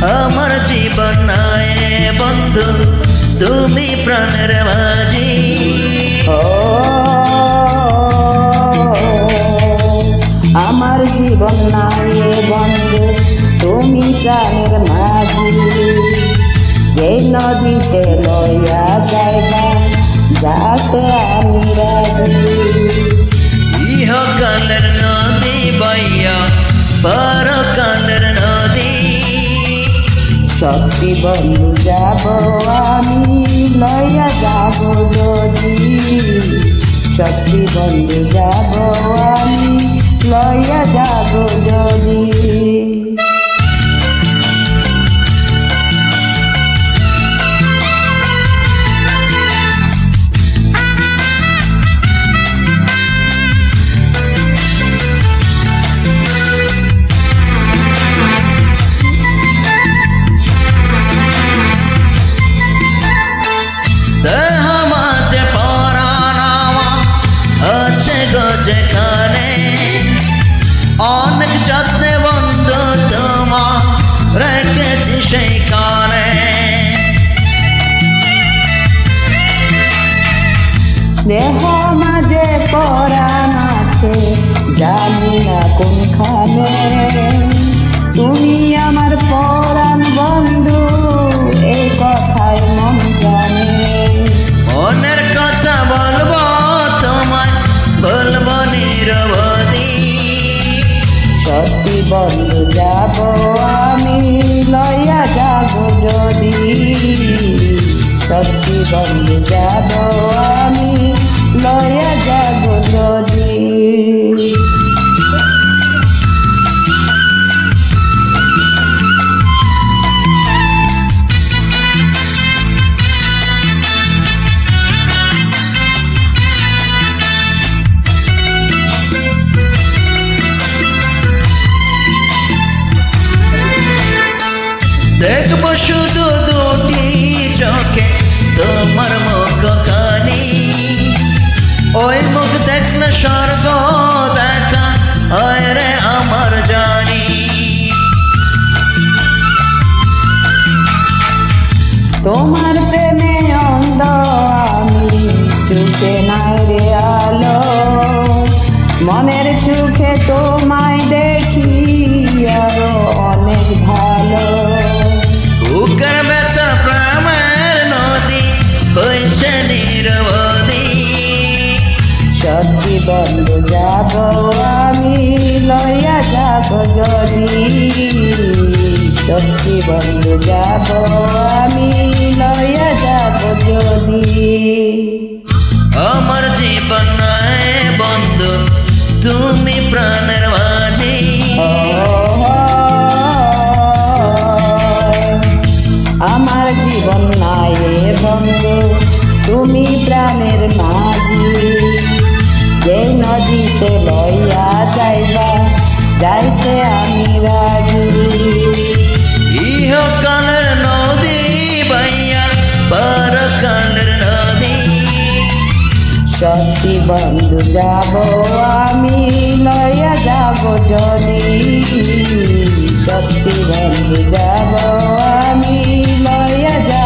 আমার জীবন নয় বন্ধু তুমি প্রাণের মাঝি। আমার জীবন নাই বন্ধু তুমি প্রাণের মাঝি। যে নদীতে লইয়া যাইবা যাতে আমি রাজি। ইহকালের নদী বাইয়া পরকালের নদী। সত্যি বন্ধু যাব আমি লইয়া যাব যদি। সত্যি বন্ধু যাব আমি লইয়া যাব যদি। যেখানে অনেক যত্নে বন্ধু তোমার রেখেছি সেইখানে। দেহ মাঝে পরাণ আছে জানি না কোনখানে। তুমি আমার পরাণ বন্ধু এই কথাই মন জানে। মনের কথা বলবো তোমায় বলবো নিরবধি। সত্যি বন্ধু যাব আমি লইয়া যাব যদি। সত্যি বন্ধু যাব আমি লইয়া যাব যদি। দেখবো শুধু দুটি চোখে তোমার মুখখানি। ওই মুখ দেখলে স্বর্গ দেখা হয় রে আমার জানি। তোমার প্রেমে অন্ধ আমি চুকে নাই রে আলো। মনের সুখে তোমায় দেখি আরো অনেক ভালো। বুকের ব্যথা প্রেমের নদী হয়েছে নিরবধি। সত্যি বন্ধু যাব আমি লইয়া যাব যদি। সত্যি বন্ধু যাব আমি লইয়া যাব যদি। আমার জীবন নয় বন্ধু তুমি প্রাণের মাঝি। আমার জীবন নাই বন্ধু তুমি প্রাণের মাঝি। যে নদীতে লইয়া যাইবা যাইতে আমি রাজি। ইহকালের নদী বাইয়া পরকালের নদী। সত্যি বন্ধু যাব আমি লইয়া যাব যদি। সত্যি বন্ধু যাব আমি লইয়া যাব